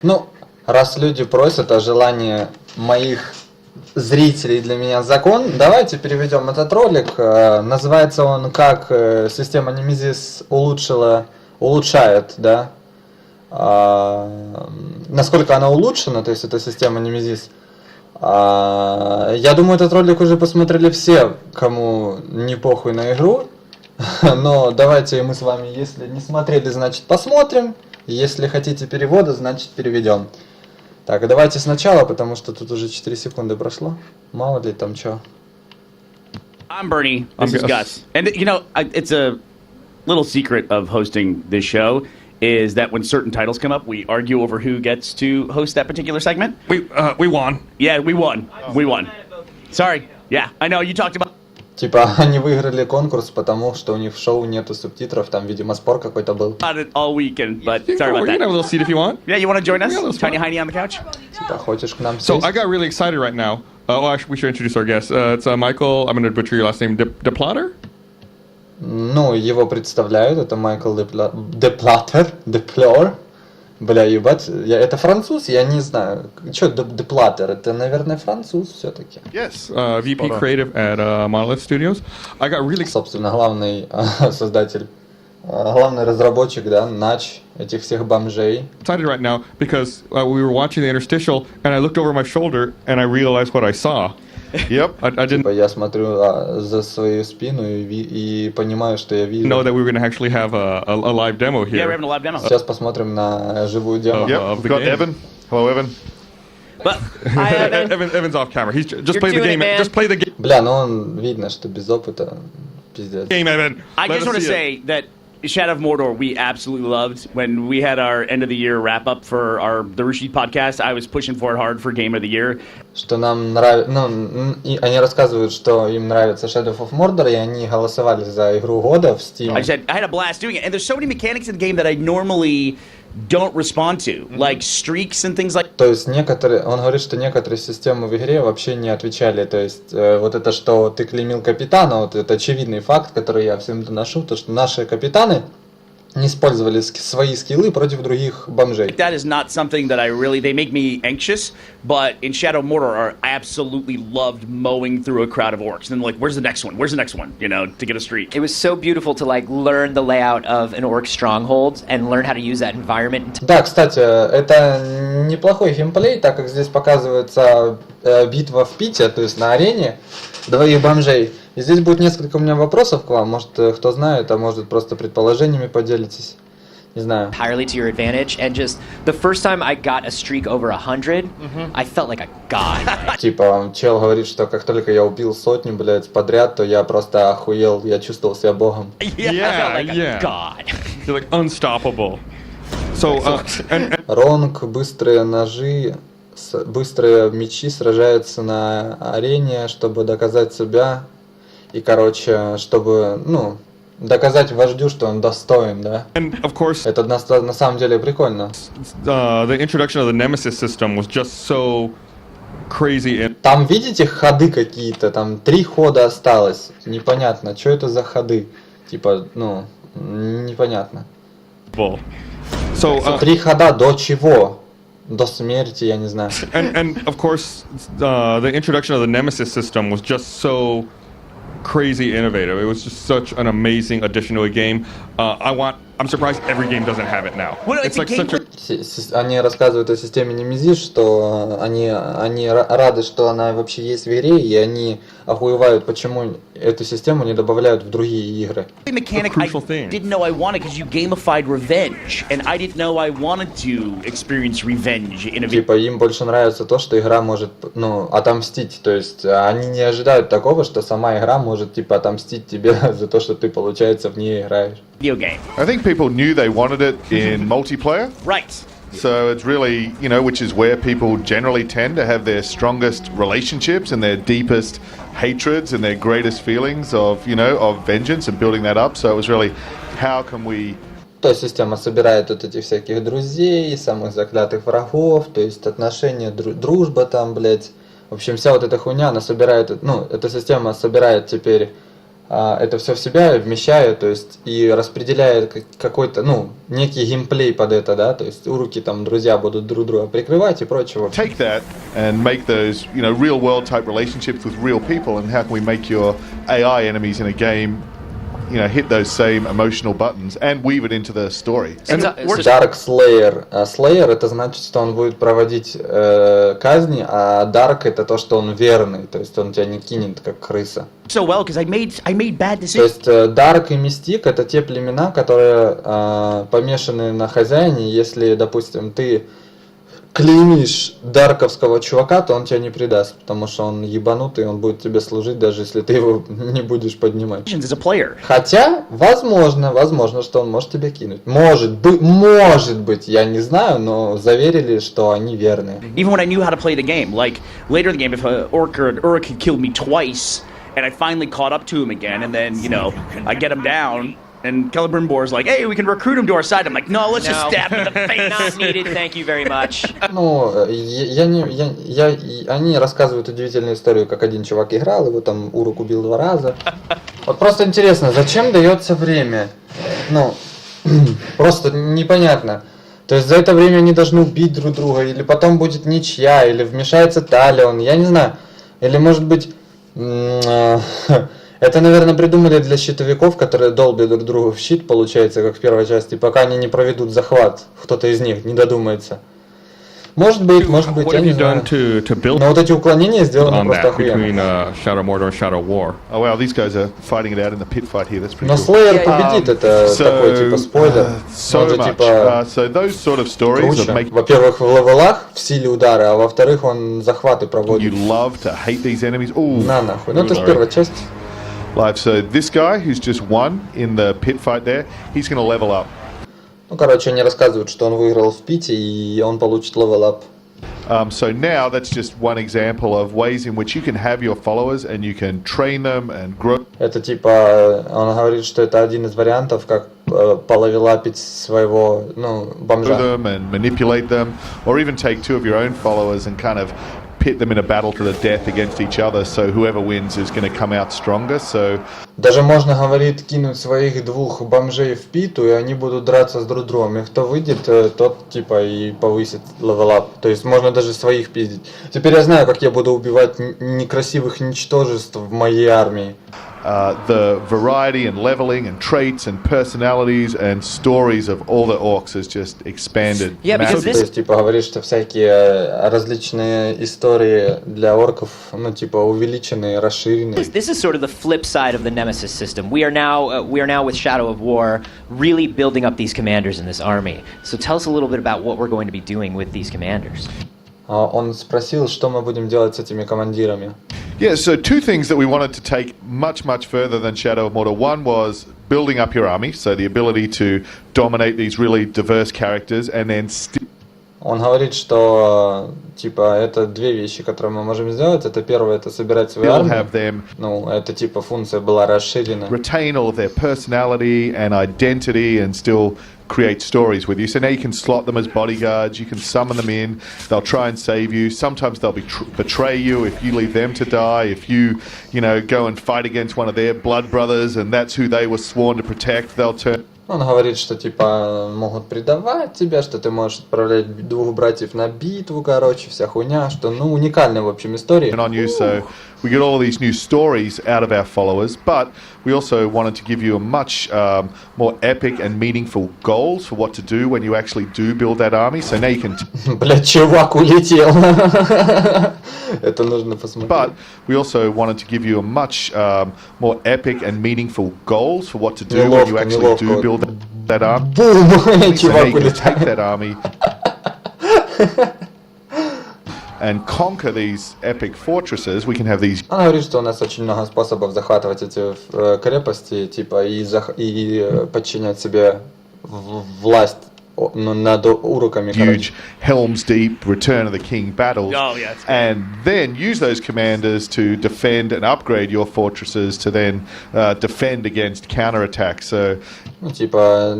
Ну, раз люди просят, а желание моих зрителей для меня закон, давайте переведем этот ролик. Называется он как система Nemesis улучшает, да? Насколько она улучшена, то есть эта система Nemesis. Я думаю, этот ролик уже посмотрели все, кому не похуй на игру. Но давайте мы с вами, если не смотрели, значит посмотрим. Если хотите перевода, значит переведем. Так, давайте сначала, потому что тут уже 4 секунды прошло. Мало ли там что. I'm Bernie. This is Gus. And you know, it's a little secret of hosting this show is that when certain titles come up, we argue over who gets to host that particular segment. We won. Yeah, we won. We won. Sorry. Yeah, I know you talked about. Типа, они выиграли конкурс, потому что у них в шоу нету субтитров, там, видимо, спор какой-то был. About it all weekend, but sorry about We can that. have a little seat if you want. Yeah, you want to join us? Yeah, let's Tiny go. Heiny on the couch? Типа, хочешь к нам So сесть? I got really excited right now. We should introduce our guest. It's Michael. I'm going to butcher your last name. Deplatter? Ну, его представляют, это Майкл Деплор. Бля, ебать, это француз, я не знаю. Чё, Деплатер, это, наверное, француз все-таки. Yes. VP Creative at Monolith Studios. I got really Собственно, главный создатель, главный разработчик, да, нач этих всех бомжей. excited right now because we were watching the interstitial and I looked over my shoulder and I realized what I saw. Yep. I didn't Типа, я смотрю за свою спину и понимаю, что я вижу. know that we were going to actually have a live demo here. Yeah, we're having a live demo. Сейчас посмотрим на живую демо. Of the We've got game. Evan. Hello, Evan. But hi, Evan. Evan's off camera. He's just You're play the doing game. it, man. Just play the Бля, ну он, видно, что без опыта, пиздец. game, Evan. I Let just us want to see it. say that Shadow of Mordor we absolutely loved. When we had our end of the year wrap up for the Rashid podcast, I was pushing for it hard for Game of the Year. Что нам нравится, ну, они рассказывают, что им нравится Shadow of Mordor, и они голосовали за игру года в Steam. I said I had a blast doing it, and there's so many mechanics in the game that I normally don't respond to, like streaks and things like. То есть некоторые, он говорит, что некоторые системы в игре вообще не отвечали. То есть вот это, что ты клеймил капитана, вот это очевидный факт, который я всем доношу, то что наши капитаны не использовали свои скиллы против других бомжей. That is not something that I really. They make me anxious, but in Shadow of Mordor, I absolutely loved mowing through a crowd of orcs. And like, where's the next one? Where's the next one? You know, to get a streak. It was so beautiful to like learn the layout of an orc stronghold and learn how to use that environment. Да, кстати, это неплохой геймплей, так как здесь показывается битва в Пите, то есть на арене двоих бомжей. И здесь будет несколько у меня вопросов к вам, может кто знает, а может просто предположениями поделитесь, не знаю. Entirely to your advantage, and just the first time I got a streak over 100, I felt like a god. Типа, чел говорит, что как только я убил сотню, блядь, подряд, то я просто охуел, я чувствовал себя богом. Yeah, I felt like yeah. a god. You're like unstoppable. So, and Ронг, быстрые ножи, быстрые мечи сражаются на арене, чтобы доказать себя. И, короче, чтобы, ну, доказать вождю, что он достоин, да. of course, Это на самом деле прикольно. the introduction of the Nemesis system was just so crazy and Там, видите, ходы какие-то, там 3 хода осталось. Непонятно, что это за ходы. Типа, ну, непонятно. cool. So, 3 хода до чего? До смерти, я не знаю. and of course, the introduction of the Nemesis system was just so crazy innovative. It was just such an amazing addition to a game. I'm surprised every game doesn't have it now. Well, It's it's a like game such a Они рассказывают о системе Nemesis, что они рады, что она вообще есть в игре, и они охуевают, почему эту систему не добавляют в другие игры. mechanic A I crucial thing. didn't know I wanted because you gamified revenge, and I didn't know I wanted to experience revenge in a video. Типа им больше нравится то, что игра может, ну, отомстить. То есть они не ожидают такого, что сама игра может, типа, отомстить тебе за то, что ты, получается, в ней играешь. Video game. I think people knew they wanted it in multiplayer. Right. So it's really, you know, which is where people generally tend to have their strongest relationships and their deepest hatreds and their greatest feelings of, you know, of vengeance and building that up. So it was really, how can we... То есть система собирает вот этих всяких друзей, самых заклятых врагов, то есть отношения, дружба там, блядь. В общем, вся вот эта хуйня, она собирает, ну, эта система собирает теперь это все в себя вмещая, то есть и распределяя какой-то, ну, некий геймплей под это, да, то есть уроки там друзья будут друг друга прикрывать и прочее. Take that and make those, you know, real world type relationships with real people, and how can we make your AI enemies in a game, you know, hit those same emotional buttons and weave it into the story. Dark Slayer. Slayer это значит, что он будет проводить казни, а Dark это то, что он верный, то есть он тебя не кинет как крыса. So well, because I made bad То decisions. есть Dark и Мистик это те племена, которые помешаны на хозяине. Если, допустим, ты клеймишь дарковского чувака, то он тебя не предаст, потому что он ебанутый, он будет тебе служить, даже если ты его не будешь поднимать. As a player. Хотя, возможно, что он может тебя кинуть. Может быть, я не знаю, но заверили, что они верные. Even when I knew how to play the game, like later in the game, if an orc had killed me twice, and I finally caught up to him again, and then, you know, I get him down, and Celebrimbor's like, hey, we can recruit him to our side. I'm like, no, let's just stab him in the face. Not needed, thank you very much. Ну, они рассказывают удивительную историю, как один чувак играл, его там Урук убил 2 раза. Вот просто интересно, зачем дается время? Ну, просто непонятно. То есть за это время они должны убить друг друга, или потом будет ничья, или вмешается Талион, я не знаю. Или может быть... Это, наверное, придумали для щитовиков, которые долбят друг друга в щит, получается, как в первой части, пока они не проведут захват, кто-то из них не додумается. Может быть, я не знаю. Но вот эти уклонения сделаны просто охуенно. Oh wow, these guys are fighting it out in the pit fight here. That's pretty Но cool. Слеер победит, это такой типа спойлер. So Он же much. типа So those sort of stories that круче. make Во-первых, в левелах в силе удара, а во-вторых, он захваты you проводит. love to hate these enemies. Ooh. На нахуй. Ну, это с первой части. Live. So this guy who's just won in the pit fight there, he's going to level up. Ну, короче, они рассказывают, что он выиграл в Пите, и он получит левел-ап. So now that's just one example of ways in which you can have your followers and you can train them and grow. Это типа, он говорит, что это один из вариантов, как половелапить своего, ну, бомжа. Them and manipulate them, or even take 2 of your own followers and kind of pit them in a battle to the death against each other. So whoever wins is going to come out stronger. So Даже можно, говорит, кинуть своих 2 бомжей в Питу, и они будут драться с друг другом. И кто выйдет, тот типа и повысит левелап. То есть можно даже своих пиздить. Теперь я знаю, как я буду убивать некрасивых ничтожеств в моей армии. The variety and leveling and traits and personalities and stories of all the orcs has just expanded. Yeah, because То есть, типа, говорит, что всякие различные истории для орков, ну, типа, увеличенные, расширенные. This is sort of the flip side of the Nemesis system. We are now with Shadow of War really building up these commanders in this army. So tell us a little bit about what we're going to be doing with these commanders. Он спросил, что мы будем делать с этими командирами. Yeah, so 2 things that we wanted to take much, much further than Shadow of Mordor. One was building up your army, so the ability to dominate these really diverse characters, and then Он говорит, что типа это 2 вещи, которые мы можем сделать. Это первое, это собирать свою still армию. have them Ну, это типа функция была расширена. retain all of their personality and identity and still create stories with you. So now you can slot them as bodyguards, you can summon them in, they'll try and save you. Sometimes they'll betray you if you leave them to die, if you know, go and fight against one of their blood brothers and that's who they were sworn to protect, they'll turn. Он говорит, что типа могут предавать тебя, что ты можешь отправлять 2 братьев на битву, короче, вся хуйня, что, ну, уникальная, в общем, история. On you, so we get all of these new stories out of our followers, but we also wanted to give you a much more epic and meaningful goals for what to do when you actually do build that army. So now you can. Блядь, чувак улетел. Это нужно посмотреть. But we also wanted to give you a much more epic and meaningful goals for what to do when you actually do build that army. Бум! So now Чувак you can take улетает. that army and conquer these epic fortresses. We can have these. Он говорит, что у нас очень много способов захватывать эти крепости, типа, и подчинять себе власть над уроками. Huge Helm's Deep, Return of the King battles, and then use those commanders to defend and upgrade your fortresses to then defend against counterattacks. So Ну, типа,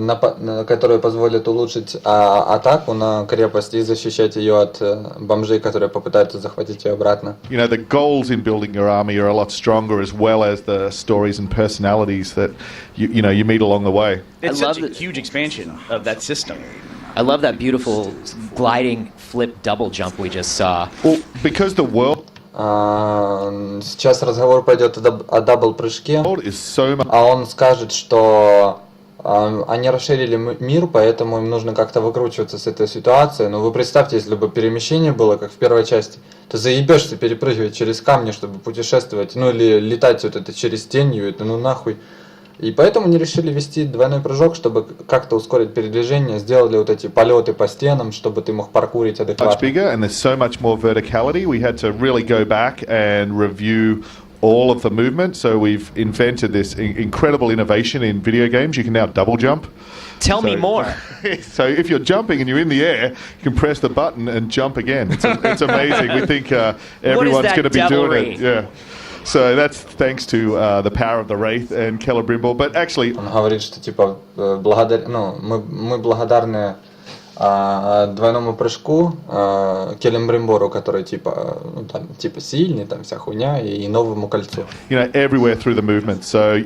которые позволят улучшить атаку на крепость и защищать ее от бомжей, которые попытаются захватить ее обратно. You know, the goals in building your army are a lot stronger, as well as the stories and personalities that you meet along the way. It's such a huge expansion of that system. I love that beautiful gliding flip double jump we just saw. Well, because the world Сейчас разговор пойдет о дабл-прыжке, is so much. а он скажет, что они расширили мир, поэтому им нужно как-то выкручиваться с этой ситуации. Но вы представьте, если бы перемещение было, как в первой части, то заебешься перепрыгивать через камни, чтобы путешествовать, ну или летать вот это через тенью, это ну нахуй. И поэтому они решили вести двойной прыжок, чтобы как-то ускорить передвижение, сделали вот эти полеты по стенам, чтобы ты мог паркурить Much адекватно. bigger, and there's so much more verticality. We had to really go back and review all of the movement. So we've invented this incredible innovation in video games. You can now double jump. Tell me more. So if you're jumping and you're in the air, you can press the button and jump again. It's amazing. We think everyone's going to be doing it. Yeah. So that's thanks to the power of the Wraith and Celebrimbor. But actually, Он говорит, что типа мы благодарны двойному прыжку Келембримбору, который типа сильный, там вся хуйня, и новому кольцу. you know, everywhere through the movement. So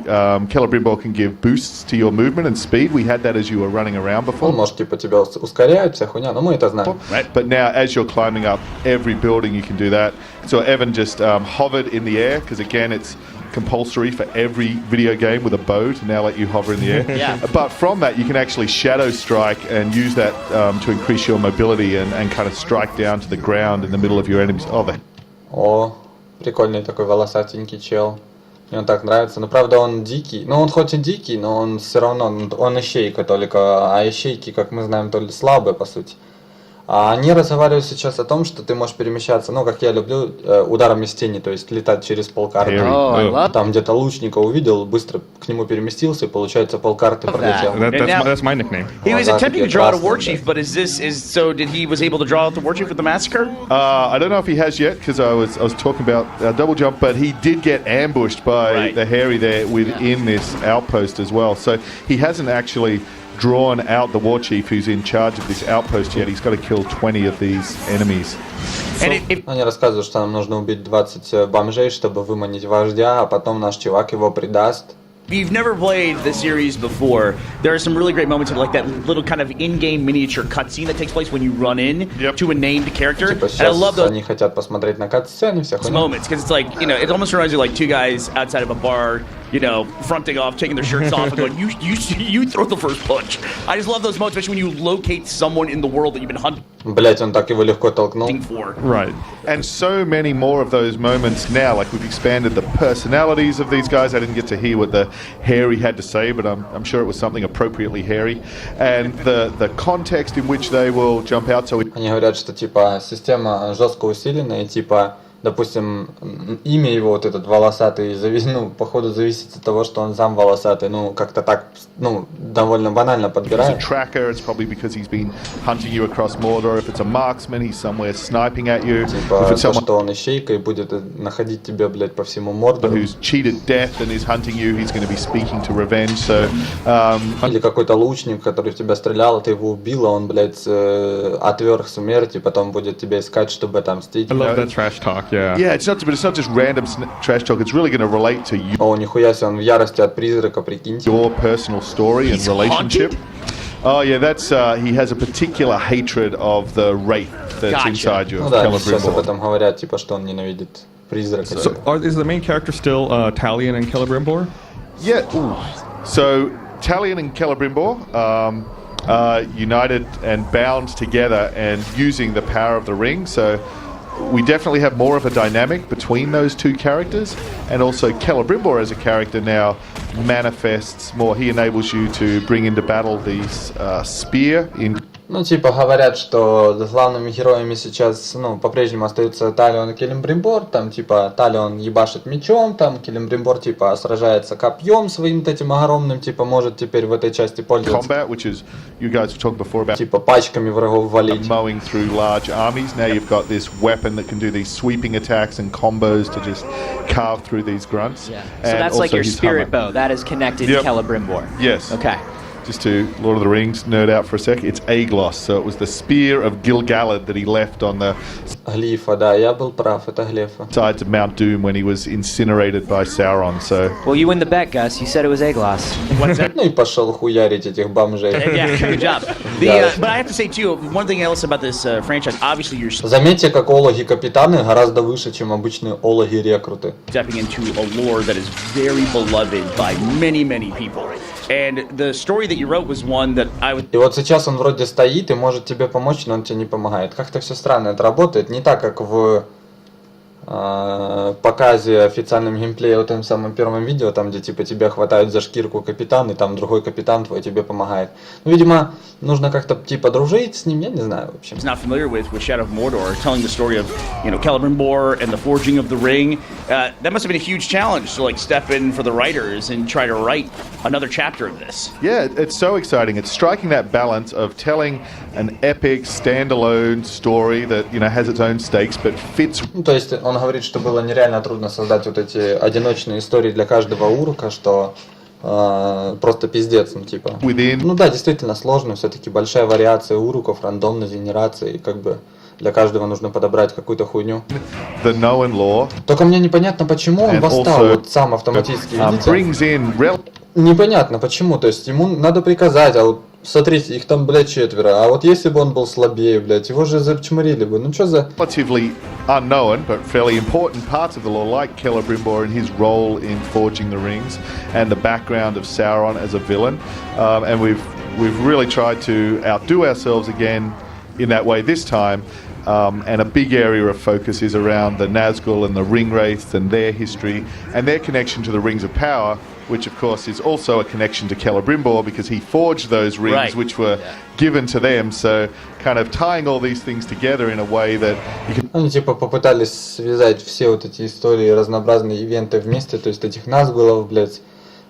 Celebrimbor can give boosts to your movement and speed. We had that as you were running around Он before. может типа тебя ускорять, вся хуйня, но мы это знаем. But now, as you're climbing up every building, you can do that. So Evan just hovered in the air, because again, it's compulsory for every video game with a bow to now let you hover in the air. Yeah. But from that, you can actually shadow strike and use that to increase your mobility and kind of strike down to the ground in the middle of your enemies. О, прикольный такой волосатенький чел. Мне он так нравится. Но правда он дикий. Ну он хоть и дикий, но он все равно, он ищейка только. А ищейки, как мы знаем, только слабые по сути. А они разговаривают сейчас о том, что ты можешь перемещаться, ну, как я люблю, ударом из тени, то есть летать через полкарты. Там где-то лучника увидел, быстро к нему переместился, и получается полкарты пролетел. That's my nickname. He was attempting to draw out a war chief, but so did he was able to draw out the war chief with the massacre? I don't know if he has yet, because I was talking about double jump, but he did get ambushed by the hairy there within this outpost as well. So he hasn't actually drawn out the war chief who's in charge of this outpost yet. He's got to kill 20 of these enemies. Они рассказывают, что нам нужно убить 20 бомжей, чтобы выманить вождя, а потом наш чувак его предаст. If you've never played the series before, there are some really great moments of like that little kind of in-game miniature cutscene that takes place when you run in to a named character. Типа And I love those они хотят посмотреть на кат-сцены, вся хуйня. moments because it's like, you know, it almost reminds you like two guys outside of a bar, you know, fronting off, taking their shirts off, and going, you throw the first punch. I just love those moments, especially when you locate someone in the world that you've been hunting Блять, он так его легко толкнул. for. Right. And so many more of those moments now. Like, we've expanded the personalities of these guys. I didn't get to hear what the hairy had to say, but I'm sure it was something appropriately hairy. And the context in which they will jump out. So Они говорят, что типа система жестко усиленная, и типа, допустим, имя его вот этот волосатый, ну, походу зависит от того, что он сам волосатый, ну, как-то так, ну, довольно банально if it's a подбирает. tracker, it's probably because he's been hunting you across Mordor. If it's a marksman, he's somewhere sniping at you. Типа, If it's то, someone что он ищейка и будет находить тебя, блядь, по всему Мордору. who's cheated death and is hunting you, he's going to be speaking to revenge. So Или какой-то лучник, который в тебя стрелял, ты его убил, а он, блядь, отверг смерти, потом будет тебя искать, чтобы отомстить. I love that trash talk. Yeah. yeah, it's not just random trash talk. It's really going to relate to О, нихуя себе, он в ярости от призрака, прикиньте. your personal story and relationship. Oh yeah, that's he has a particular hatred of the wraith that's inside you. Ну Of да, они сейчас об Celebrimbor. этом говорят, типа, что он ненавидит призрака. So, is the main character still Talion and Celebrimbor? Yeah. So Talion and Celebrimbor are united and bound together and using the power of the ring. So we definitely have more of a dynamic between those two characters, and also Celebrimbor as a character now manifests more. He enables you to bring into battle these spear in. Ну, типа, говорят, что главными героями сейчас, ну, по-прежнему остаются Талион и Келембримбор, там, типа, Талион ебашит мечом, там, Келембримбор, типа, сражается копьем своим этим огромным, типа, может теперь в этой части пользоваться. Combat, which is you guys have talked before about Типа, пачками врагов валить. mowing through large armies. Now you've got this weapon that can do these sweeping attacks and combos to just carve through these grunts. Yeah. So And that's like also your his spirit hammer. bow. That is connected Yep. to Celebrimbor. Yes. Okay. just to Lord of the Rings nerd out for a sec, it's agloss. So it was the spear of Gil-galad that he left on the Глифа, да, я был прав, это глифа. sides of Mount Doom when he was incinerated by Sauron. So Well, you win the bet, Gus. You said it was Agloss. What's that? Ну и пошел хуярить этих бомжей. Yeah, good job. But I have to say too, one thing else about this franchise, obviously you're Заметьте, как ологи-капитаны гораздо выше, чем обычные ологи-рекруты. stepping into a lore that is very beloved by many, many people. And the story that you wrote was one that I would... И вот сейчас он вроде стоит и может тебе помочь, но он тебе не помогает. Как-то все странно это работает. Не так, как в показе официальном геймплее в этом самом первом видео, там где типа тебя хватают за шкирку капитан, и там другой капитан твой тебе помогает. Ну, видимо, нужно как-то типа дружить с ним, я не знаю, в общем. not familiar with Shadow of Mordor, telling the story of, you know, Celebrimbor and the forging of the ring. That must have been a huge challenge to like step in for the writers and try to write another chapter of this. yeah, it's so exciting. It's striking that balance of telling an epic standalone story that, you know, has its own stakes but fits. Ну, то есть он говорит, что было нереально трудно создать вот эти одиночные истории для каждого урока, что просто пиздец, ну типа. Within. Ну да, действительно сложно, все-таки большая вариация уроков, рандомность генерации, и как бы для каждого нужно подобрать какую-то хуйню. The known lore. Только мне непонятно, почему он And восстал also, вот сам автоматически, видите? brings in Непонятно почему, то есть ему надо приказать, а вот смотрите, их там, блядь, 4, а вот если бы он был слабее, блядь, его же зачморили бы, ну что за... relatively unknown but fairly important parts of the lore, like Celebrimbor and his role in forging the rings, and the background of Sauron as a villain. And we've really tried to outdo ourselves again in that way this time. And a big area of focus is around the Nazgul and the Ringwraiths and their history and their connection to the Rings of Power, which of course is also a connection to Celebrimbor because he forged those rings, Right. which were given to them. So kind of tying all these things together in a way that you can... Они типа попытались связать все вот эти истории, разнообразные ивенты вместе, то есть этих Назгулов, блядь,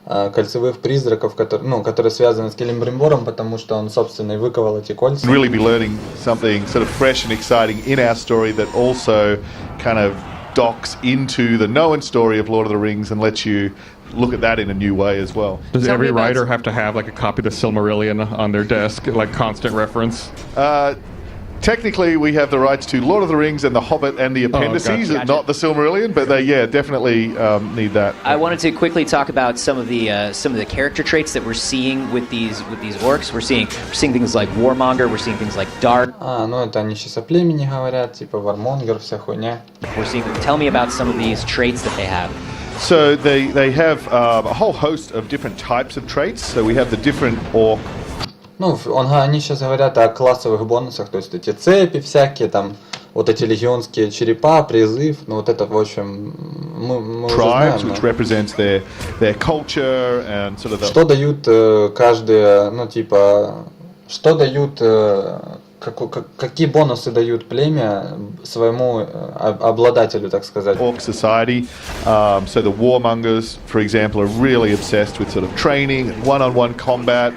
кольцевых призраков, которые связаны с Келембримбором, потому что он, собственно, и выковал эти кольца. really be learning something sort of fresh and exciting in our story that also kind of docks into the known story of Lord of the Rings and lets you look at that in a new way as well. Does Tell every me about writer have to have like a copy of the Silmarillion on their desk, like constant reference? Technically, we have the rights to Lord of the Rings and The Hobbit and the appendices, gotcha. not the Silmarillion, but they, definitely need that. I wanted to quickly talk about some of the character traits that we're seeing with these orcs. We're seeing things like Warmonger. We're seeing things like Dark. Ну это они сейчас о племени говорят, типа Вармонгер, вся хуйня. We're seeing. Tell me about some of these traits that they have. So they have a whole host of different types of traits. So we have the different orc. Ну, они сейчас говорят о классовых бонусах, то есть эти цепи всякие, там, вот эти легионские черепа, призыв, ну вот это, в общем, мы уже Tribes, знаем. which represents their culture and sort of the... Что дают каждые, ну типа, что дают, какие бонусы дают племя своему обладателю, так сказать. Orc society. So the warmongers, for example, are really obsessed with sort of training and one-on-one combat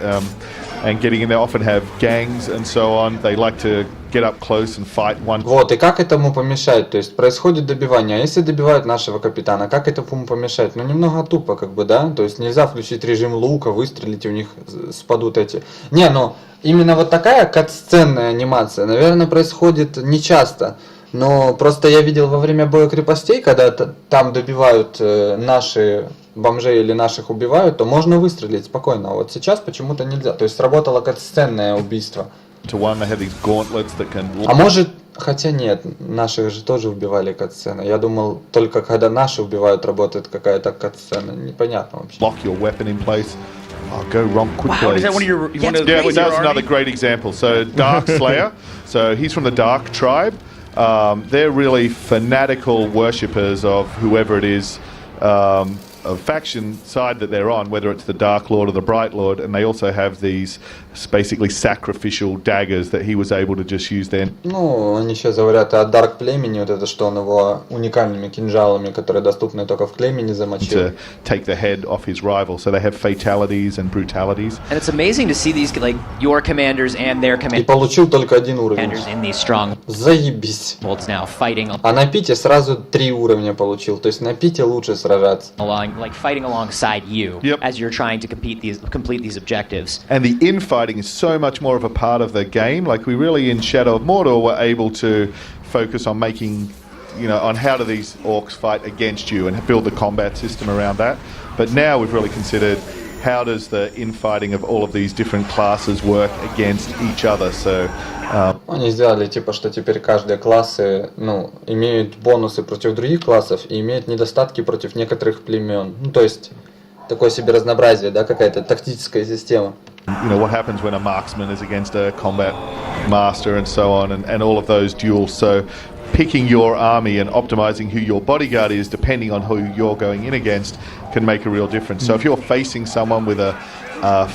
and getting in. They often have gangs and so on. They like to get up close and fight one. Вот, и как этому помешать? То есть происходит добивание, а если добивают нашего капитана, как этому помешать? Ну, немного тупо, как бы, да? То есть нельзя включить режим лука, выстрелить, и у них спадут эти... Не, ну, именно вот такая кат-сценная анимация, наверное, происходит нечасто. Но просто я видел во время боя крепостей, когда там добивают наши бомжей или наших убивают, то можно выстрелить спокойно. А вот сейчас почему-то нельзя. То есть сработало кат-сценное убийство. To one, they have these gauntlets that can А может, хотя нет, наших же тоже убивали кат-сцена. Я думал, только когда наши убивают, работает какая-то кат-сцена. Непонятно вообще. lock your weapon in place. Oh, go wrong quick, Wow, is please. that one of your... Yeah, one of Yeah, your well, that's another army? great example. So Dark Slayer, so he's from the Dark tribe. They're really fanatical worshippers of whoever it is, of faction side that they're on, whether it's the Dark Lord or the Bright Lord, and they also have these basically sacrificial daggers that he was able to just use then. Ну, они сейчас говорят о Дарк племени, вот это, что он его уникальными кинжалами, которые доступны только в племени, замочил. To take the head off his rival. So they have fatalities and brutalities. And it's amazing to see these, like, your commanders and their И получил только один уровень. commanders in these strong Заебись. holds now, fighting А на пите сразу 3 уровня получил, то есть на пите лучше сражаться. along, like fighting alongside you Yep. as you're trying to complete these objectives. And the infighting is so much more of a part of the game. Like we really in Shadow of Mordor were able to focus on making, on how do these orcs fight against you and build the combat system around that. But now we've really considered how does the infighting of all of these different classes work against each other. So Они сделали типа, что теперь каждые классы, имеют бонусы против других классов и имеют недостатки против некоторых племен. Ну, то есть такое себе разнообразие, да, какая-то тактическая система. what happens when a marksman is against a combat master and so on, and all of those duels. So picking your army and optimizing who your bodyguard is depending on who you're going in against can make a real difference. So if you're facing someone with a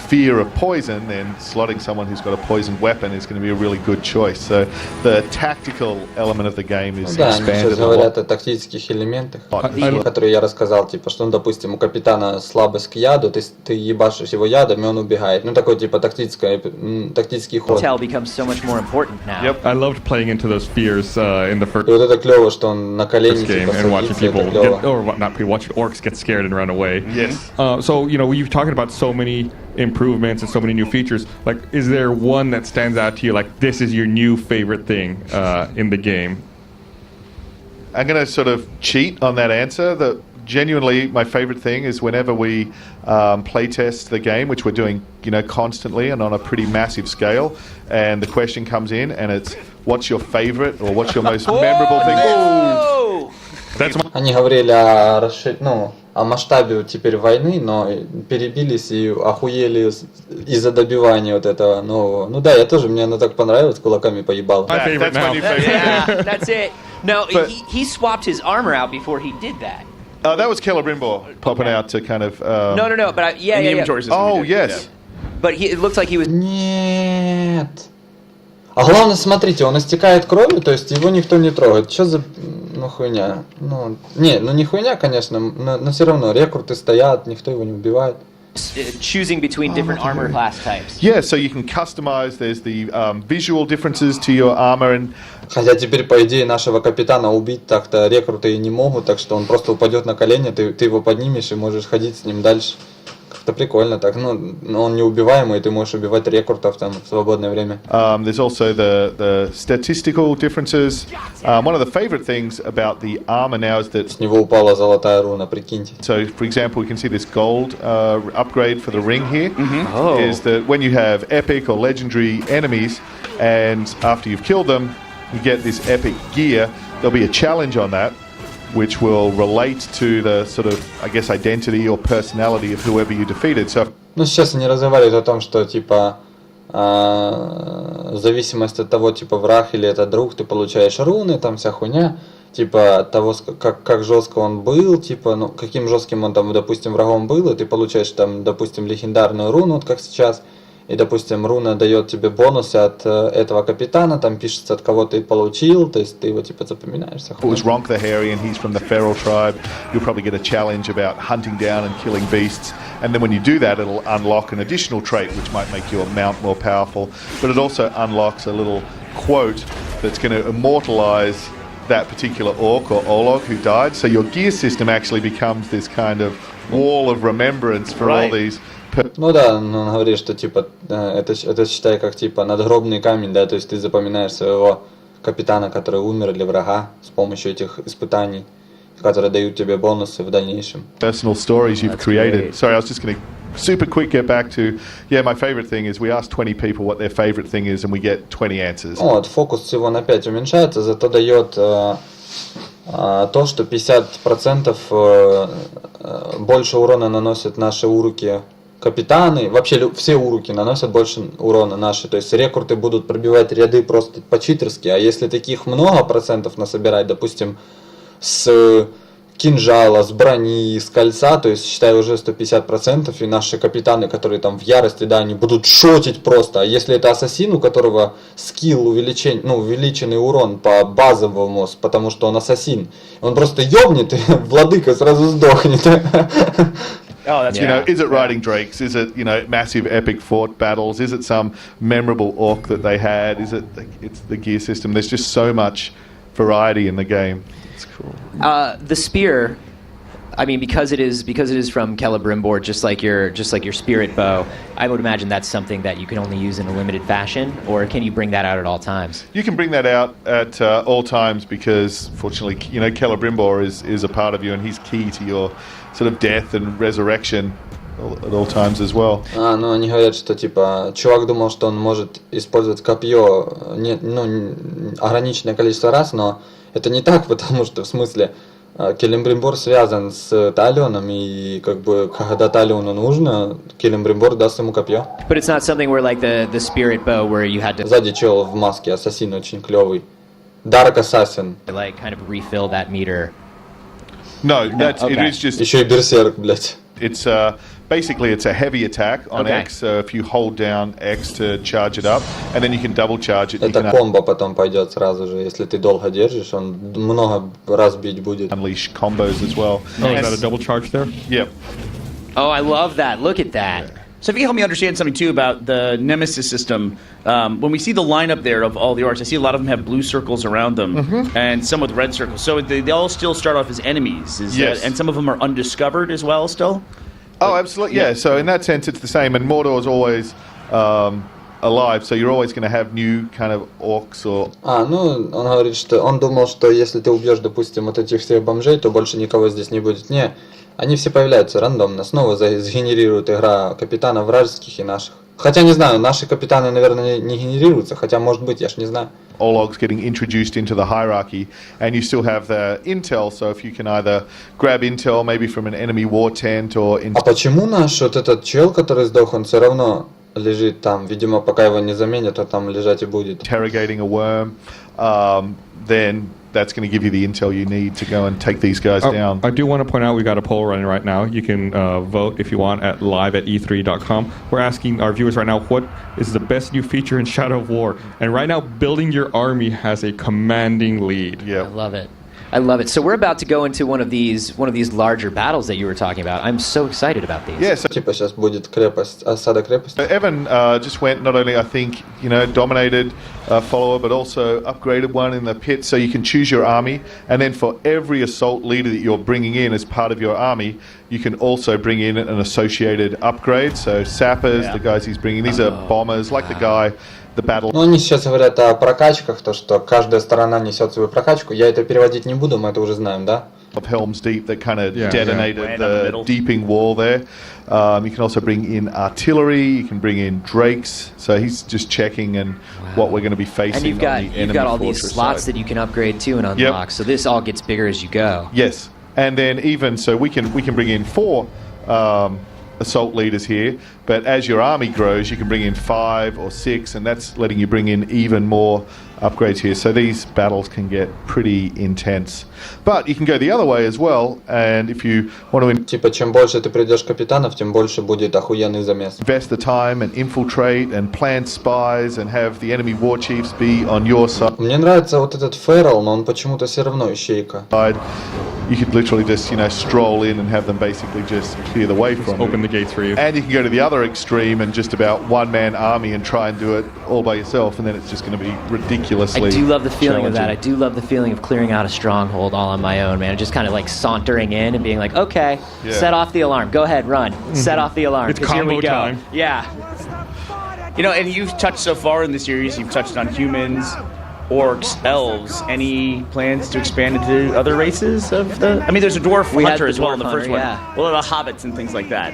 fear of poison, then slotting someone who's got a poisoned weapon is going to be a really good choice. So the tactical element of the game is Да, они сейчас expanded a говорят lot. о тактических элементах, I- которые я рассказал, типа, что, допустим, у капитана слабость к яду, ты ебашишь его ядом, и он убегает. Ну, такой, типа, тактический ход. Intel becomes so much more important now. Yep, I loved playing into those fears in the И вот это клево, что он на колени, first game типа, and watching садится, people это клево. get, or not people, watching orcs get scared and run away. Yes. So you've talked about so many improvements and so many new features. Like, is there one that stands out to you? Like, this is your new favorite thing in the game? I'm going to sort of cheat on that answer. That genuinely, my favorite thing is whenever we play test the game, which we're doing, constantly and on a pretty massive scale, and the question comes in, and it's, what's your favorite or what's your most memorable thing? That's my Они говорили о масштабе теперь войны, но перебились и охуели из-за добивания вот этого нового. Ну да, мне оно так понравилось, кулаками поебал. my favorite That's my now. new favorite. Yeah, that's it. No, But- he swapped his armor out before he did that. That was Celebrimbor popping out to kind of. No, but In the inventory system. Oh, we did, yes. But it looks like he was. Нет. А главное, смотрите, он истекает кровью, то есть его никто не трогает. Что за хуйня? Не хуйня, конечно, но все равно рекруты стоят, никто его не убивает. Choosing between different armor class types. Yeah, so you can customize. There's the visual differences to your armor, and Хотя теперь, по идее, нашего капитана убить так-то рекруты и не могут, так что он просто упадет на колени, ты его поднимешь и можешь ходить с ним дальше. Как-то прикольно так. Он неубиваемый, и ты можешь убивать рекрутов там в свободное время. there's also the statistical differences. One of the favorite things about the armor now is that. С него упала золотая руна, прикиньте. So, for example, we can see this gold upgrade for the ring here. Oh. Is that when you have epic or legendary enemies, and after you've killed them, you get this epic gear. There'll be a challenge on that, which will relate to the sort of, I guess, identity or personality of whoever you defeated. So, Ну, сейчас они разговаривают о том, что, типа, в зависимости от того, типа, враг или это друг, ты получаешь руны, там вся хуйня. Типа, от того, как жестко он был, типа, каким жестким он там, допустим, врагом был, и ты получаешь там, допустим, легендарную руну, вот как сейчас. И, допустим, руна дает тебе бонусы от этого капитана, там пишется, от кого ты получил, то есть ты его, типа, запоминаешь. if it was Ronk the Hairy and he's from the Feral tribe, you'll probably get a challenge about hunting down and killing beasts. And then when you do that, it'll unlock an additional trait which might make your mount more powerful. But it also unlocks a little quote that's going to immortalize that particular orc or olog who died. So your gear system actually becomes this kind of wall of remembrance for all Right. these. Ну да, он говорит, что типа это считай как типа надгробный камень, да, то есть ты запоминаешь своего капитана, который умер, или врага с помощью этих испытаний, которые дают тебе бонусы в дальнейшем. Personal stories you've That's created. great. Sorry, I was just going to super quick get back to, my favorite thing is we ask 20 people what their favorite thing is and we get 20 answers. Вот, фокус всего на 5 уменьшается, зато дает то, что 50% больше урона наносят наши уруки капитаны, вообще все уруки наносят больше урона наши, то есть рекруты будут пробивать ряды просто по-читерски, а если таких много процентов насобирать, допустим, с кинжала, с брони, с кольца, то есть, считай, уже 150%, и наши капитаны, которые там в ярости, да, они будут шотить просто. А если это ассасин, у которого скилл увеличенный урон по базовому, потому что он ассасин, он просто ёбнет, и владыка сразу сдохнет. Oh, that's You know, is it riding drakes? Is it, you know, massive epic fort battles? Is it some memorable orc that they had? Is it it's the gear system? There's just so much variety in the game. It's cool. The spear, I mean, because it is from Celebrimbor, just like your spirit bow. I would imagine that's something that you can only use in a limited fashion, or can you bring that out at all times? You can bring that out at all times because, fortunately, you know, Celebrimbor is a part of you, and he's key to your sort of death and resurrection at all times as well. Ну они говорят, что типа чувак думал, что он может использовать копье ограниченное количество раз, но это не так, потому что в смысле Келембримбор связан с Талионом, и как бы когда Талиону нужно, Келембримбор даст ему копье. But it's not something where like the spirit bow where you had to Сзади чел в маске, ассасин очень клевый. Dark Assassin. like kind of refill that meter. No, that's it Okay. is just Еще и берсерк, блять. it's basically it's a heavy attack on Okay. X. So if you hold down X to charge it up, and then you can double charge it, you Это can комбо потом пойдет сразу же. Если ты долго держишь, он много раз бить будет. unleash combos as well. Oh, is that a double charge there? Yep. Oh, I love that. Look at that. So if you can help me understand something too about the Nemesis system, when we see the lineup there of all the orcs, I see a lot of them have blue circles around them and some with red circles. So they all still start off as enemies, Yes. and some of them are undiscovered as well still? Oh, absolutely. Yeah. So in that sense, it's the same. And Mordor is always alive, so you're always going to have new kind of orcs or. Ну, он говорит, что он думал, что если ты убьешь, допустим, вот этих всех бомжей, то больше никого здесь не будет. Не, они все появляются рандомно. Снова сгенерирует игра капитанов вражеских и наших. Хотя не знаю, наши капитаны, наверное, не генерируются, хотя может быть, я ж не знаю. Ologs getting introduced into the hierarchy, and you still have the intel. So if you can either grab intel maybe from an enemy war tent or А почему наш вот этот чел, который сдох, он все равно лежит там? Видимо, пока его не заменят, он там лежать и будет. interrogating a worm, then that's going to give you the intel you need to go and take these guys down. I do want to point out we got a poll running right now. You can vote if you want at live@e3.com. We're asking our viewers right now what is the best new feature in Shadow of War. And right now, building your army has a commanding lead. I Yeah. love it. I love it. So we're about to go into one of these larger battles that you were talking about. I'm so excited about these. Yeah, so Типа сейчас будет крепость, осада крепости. Evan just went not only, I think, you know, dominated follower, but also upgraded one in the pit. So you can choose your army, and then for every assault leader that you're bringing in as part of your army, you can also bring in an associated upgrade. So sappers, the guys he's bringing, these are bombers, like the guy, the battle. Ну, они сейчас говорят о прокачках, то, что каждая сторона несет свою прокачку. Я это переводить не буду, мы это уже знаем, да? Of Helm's Deep that kind of Yeah, detonated Right down the the middle. deeping wall there. You can also bring in artillery. You can bring in drakes. So he's just checking and what we're going to be facing. And you've got on the enemy all these fortress slots side. that you can upgrade to and unlock. So this all gets bigger as you go. Yes, and then even so, we can bring in 4 assault leaders here. But as your army grows, you can bring in 5 or 6, and that's letting you bring in even more upgrades here. So these battles can get pretty intense. But you can go the other way as well, and if you want to Типа, чем больше ты придешь капитанов, тем больше будет охуенный замес. invest the time and infiltrate and plant spies and have the enemy war chiefs be on your side, Мне нравится вот этот Феррел, но он почему-то все равно ищейка. you could literally just, you know, stroll in and have them basically just clear the way from Open you. the gates for you. And you can go to the other extreme and just about one-man army and try and do it all by yourself, and then it's just going to be ridiculously I do love the feeling of that. I challenging. do love the feeling of clearing out a stronghold all on my own, man. Just kind of like sauntering in and being like, okay, Yeah. set off the alarm. Go ahead, run. Set off the alarm. It's 'cause here we combo go. time. Yeah. You know, and you've touched so far in the series, you've touched on humans, orcs, elves. Any plans to expand into other races of the... I mean, there's a dwarf We had hunter the as well in the dwarf first hunter, one. yeah. Well, the hobbits and things like that.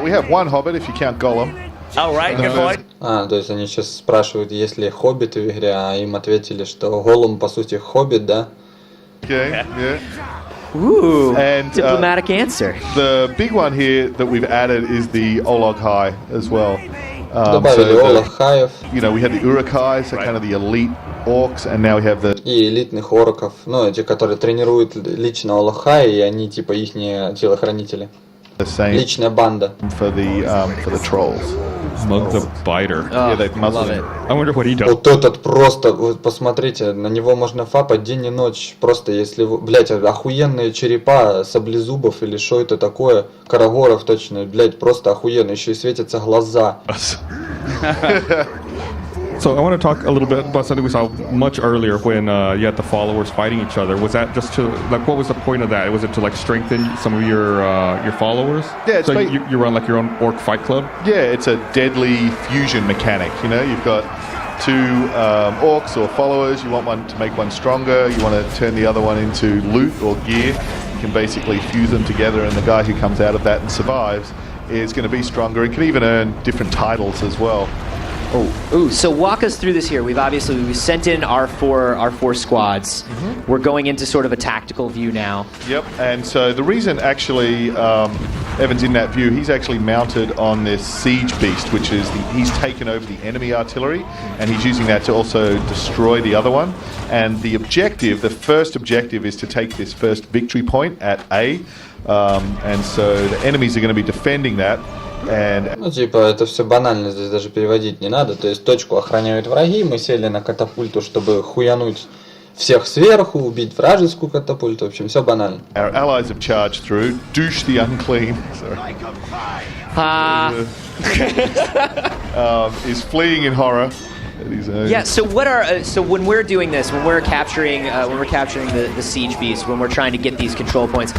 We have one hobbit if you count Gollum. Oh, right, good point. То есть они сейчас спрашивают, есть ли хоббиты в игре, а им ответили, что Голум, по сути, хоббит, да? Okay, yeah. Ooh. And, Diplomatic answer. The big one here that we've added is the Olog High as well. Добавили Олаф Хаев. You know, we had the Uruk-hai, so kind of the elite orcs, and now we have the И элитных орков, ну, эти, которые тренируют личного лоха, и они типа ихние телохранители. same Личная банда. for the trolls. Mug the Biter. Yeah, they've muzzled love him. it. I wonder what he does. Вот этот просто, вот посмотрите, на него можно фапать день и ночь. Просто если, блять, охуенные черепа саблезубов или что это такое, карагоров точно, блять, просто охуенно, еще и светятся глаза. So I want to talk a little bit about something we saw much earlier when you had the followers fighting each other. Was that just to, like, what was the point of that? Was it to, like, strengthen some of your followers? Yeah, it's so you run, like, your own orc fight club? Yeah, it's a deadly fusion mechanic. You know, you've got two orcs or followers. You want one to make one stronger. You want to turn the other one into loot or gear. You can basically fuse them together, and the guy who comes out of that and survives is going to be stronger and can even earn different titles as well. Ooh, so walk us through this here. We've sent in our four squads. Mm-hmm. We're going into sort of a tactical view now. Yep, and so the reason actually Evan's in that view, he's actually mounted on this siege beast, which is he's taken over the enemy artillery, and he's using that to also destroy the other one. And the first objective is to take this first victory point at A, and so the enemies are going to be defending that. Ну, типа, это все банально, здесь даже переводить не надо. То есть точку охраняют враги, мы сели на катапульту, чтобы хуянуть всех сверху, убить вражескую катапульту. В общем, все банально. Our allies have charged through. Douche the unclean. Is fleeing in horror. Yeah. So when we're doing this, when we're capturing the siege beast, when we're trying to get these control points,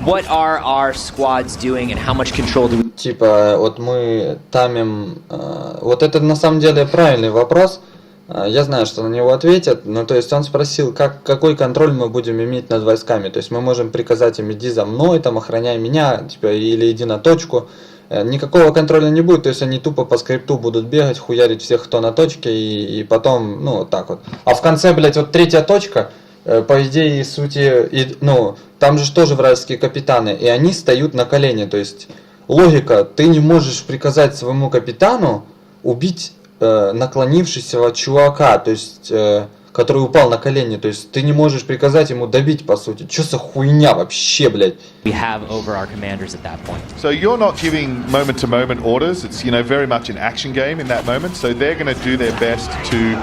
what are our squads doing, and how much control do we? Типа, вот мы тамим... вот это на самом деле правильный вопрос. Я знаю, что на него ответят. Но то есть он спросил, какой контроль мы будем иметь над войсками. То есть мы можем приказать им: иди за мной, там, охраняй меня, типа, или иди на точку. Никакого контроля не будет, то есть они тупо по скрипту будут бегать, хуярить всех, кто на точке, и потом, ну, вот так вот. А в конце, блядь, вот третья точка, по идее, сути, ну, там же тоже вражеские капитаны, и они встают на колени, то есть логика: ты не можешь приказать своему капитану убить наклонившегося чувака, то есть, который упал на колени, то есть ты не можешь приказать ему добить, по сути. Чё за хуйня вообще, блядь? We have over our commanders at that point. So you're not giving moment-to-moment orders. It's, you know, very much an action game in that moment. So they're going to do their best to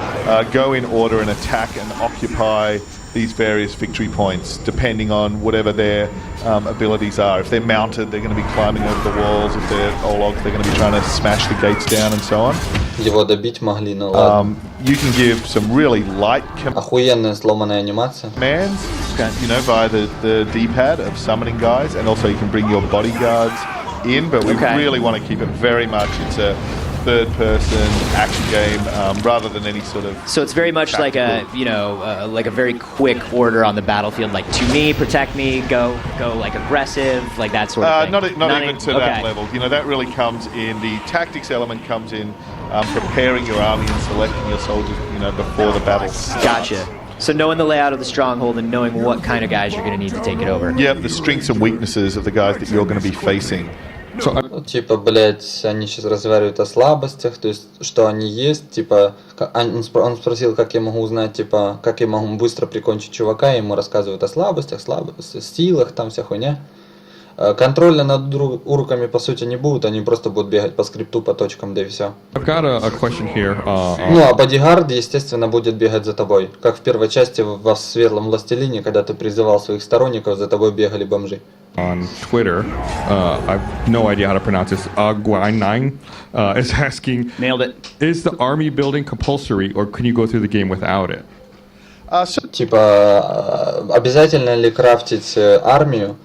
go in order and attack and occupy these various victory points, depending on whatever their abilities are. If they're mounted, they're going to be climbing over the walls. If they're Ologs, they're going to be trying to smash the gates down and so on. Его добить могли, ну ладно. You can give some really light Охуенная сломанная анимация. commands, you know, via the D-pad of summoning guys, and also you can bring your bodyguards in, but we really want to keep it very much, it's a third-person action game rather than any sort of. So it's very much like a, you know, like a very quick order on the battlefield, like to me, protect me, go like aggressive, like that sort of thing. Not even to that level. You know, that really comes in, the tactics element comes in preparing your army and selecting your soldiers, you know, before the battle. Gotcha. So knowing the layout of the stronghold and knowing what kind of guys you're going to need to take it over. Yeah, the strengths and weaknesses of the guys that you're going to be facing. Ну, типа, блять, они сейчас разговаривают о слабостях, то есть, что они есть, типа, он спросил, как я могу узнать, типа, как я могу быстро прикончить чувака, и ему рассказывают о слабостях, силах, там вся хуйня. Контроля над урками, по сути, не будут, они просто будут бегать по скрипту, по точкам, да и все. I've got a question here. Ну, а бодигард, естественно, будет бегать за тобой. Как в первой части во «Светлом властелине», когда ты призывал своих сторонников, за тобой бегали бомжи. On Twitter, I've no idea how to pronounce this. Aguai9 is asking, Nailed it. Is the army building compulsory, or can you go through the game without it? Типа, обязательно ли крафтить армию?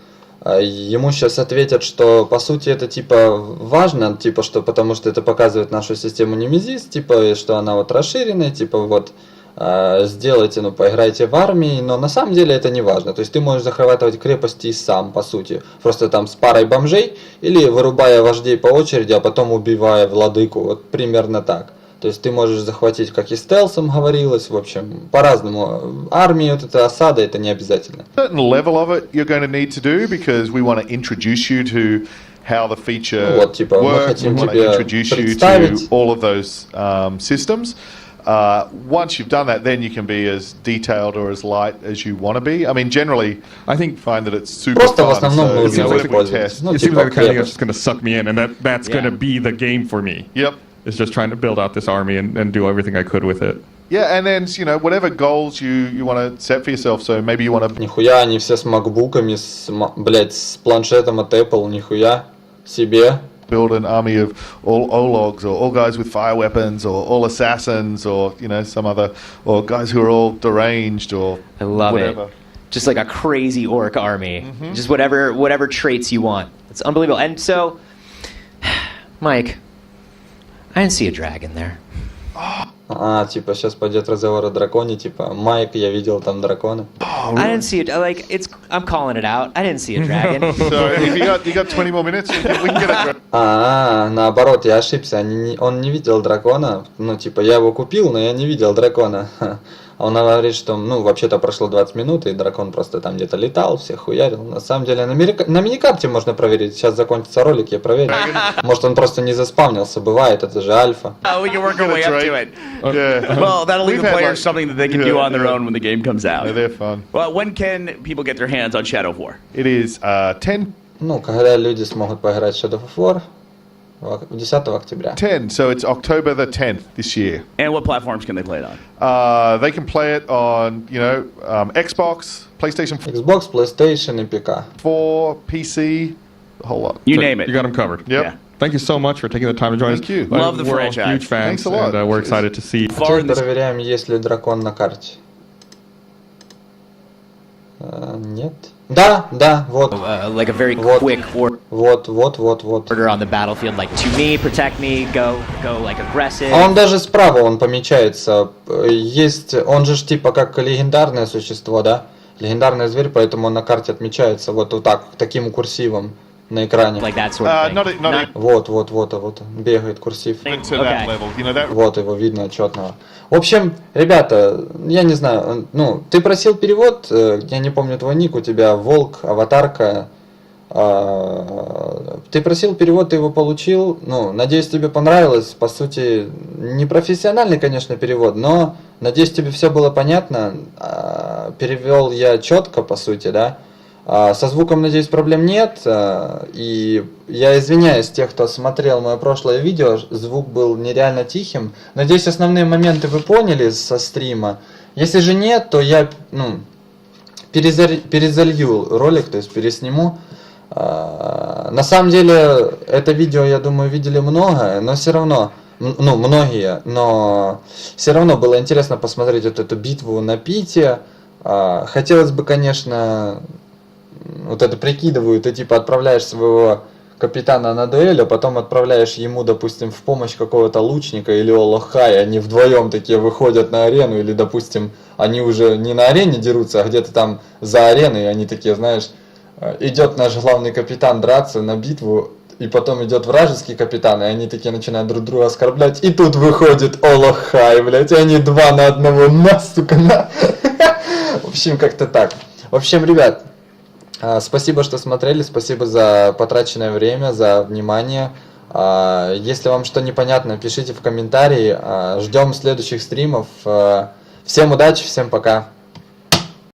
Ему сейчас ответят, что по сути это типа важно, типа что потому что это показывает нашу систему Nemesis, типа что она вот расширенная, типа вот сделайте, ну поиграйте в армии, но на самом деле это не важно. То есть ты можешь захватывать крепости и сам, по сути, просто там с парой бомжей или вырубая вождей по очереди, а потом убивая владыку, вот примерно так. То есть ты можешь захватить, как и стелсом говорилось, в общем, по-разному. Армия, вот эта осада, это не обязательно. Certain level of it you're going to need to do because we want to introduce you to how the feature вот, типа, works. We want to introduce you to all of those systems. Once you've done that, then you can be as detailed or as light as you want to be. I mean, generally, I think find that it's super Просто в fun. основном So, нужно you know, whatever we использовать. test. Ну, it seems типа like the kind of thing that's крепость. just going to suck me in, and that's going to be the game for me. Yep. It's just trying to build out this army and do everything I could with it. Yeah, and then, you know, whatever goals you want to set for yourself. So maybe you want to Нихуя, они все с макбуками, блять, с планшетом от Apple, нихуя себе. build an army of all Ologs or all guys with fire weapons or all assassins or, you know, some other, or guys who are all deranged or I love whatever. it. Just like a crazy orc army. Just whatever traits you want. It's unbelievable. And so, Mike, I didn't see a dragon there. Типа, сейчас пойдет разговор о драконе, типа, Майк, я видел там дракона. I didn't see it. Like I'm calling it out. I didn't see a dragon. So if you got 20 more minutes, we can get it. Наоборот, я ошибся, он не видел дракона, ну, типа, я его купил, но я не видел дракона. А он говорит, что, ну, вообще-то прошло 20 минут, и дракон просто там где-то летал, всех хуярил. На самом деле, на миникарте можно проверить. Сейчас закончится ролик, я проверю. Может, он просто не заспавнился, бывает, это же альфа. Oh, we can work our way up to it. Yeah. Well, that'll leave We've the had, players like- something that they can do on their own when the game comes out. No, they're fun. Well, when can people get their hands on Shadow of War? It is 10, Ну, когда люди смогут поиграть в Shadow of War 10 октября. 10. So it's October the 10th this year. And what platforms can they play it on? They can play it on, you know, Xbox, PlayStation Xbox, PlayStation и ПК. 4, PC, a whole lot. You name it. You got them covered. Yep. Yeah. Thank you so much for taking the time to join Thank us. you. Love the We're all franchise. huge fans, Thanks a lot. and we're Cheers. excited to see. Far in Теперь this проверяем, есть ли дракон на карте. Нет. Да, вот. Like a very Вот. quick order Вот. on the battlefield. Like to me, protect me, go like aggressive. А он даже справа он помечается. Есть, он же типа как легендарное существо, да? Легендарный зверь, поэтому он на карте отмечается вот так, таким курсивом на экране. Like that sort of thing. Not Вот, бегает курсив. even to that Okay. level. You know, that Вот его видно отчетного. В общем, ребята, я не знаю, ну, ты просил перевод, я не помню твой ник, у тебя волк, аватарка. Ты просил перевод, ты его получил. Ну, надеюсь, тебе понравилось. По сути, не профессиональный, конечно, перевод, но надеюсь, тебе все было понятно. Перевел я четко, по сути, да. Со звуком, надеюсь, проблем нет. И я извиняюсь тех, кто смотрел мое прошлое видео. Звук был нереально тихим. Надеюсь, основные моменты вы поняли со стрима. Если же нет, то я перезалью ролик, то есть пересниму. На самом деле, это видео, я думаю, видели много, но все равно, ну, многие, но все равно было интересно посмотреть вот эту битву на пите. Хотелось бы, конечно, вот это прикидываю, ты типа отправляешь своего капитана на дуэль, а потом отправляешь ему, допустим, в помощь какого-то лучника или олоха, и они вдвоем такие выходят на арену, или, допустим, они уже не на арене дерутся, а где-то там за ареной, и они такие, знаешь, идет наш главный капитан драться на битву, и потом идет вражеский капитан, и они такие начинают друг друга оскорблять, и тут выходит олохай, блять, и они 2 на 1, на, сука, на. В общем, как-то так. В общем, ребят, спасибо, что смотрели, спасибо за потраченное время, за внимание. Если вам что непонятно, пишите в комментарии. Ждем следующих стримов. Всем удачи, всем пока.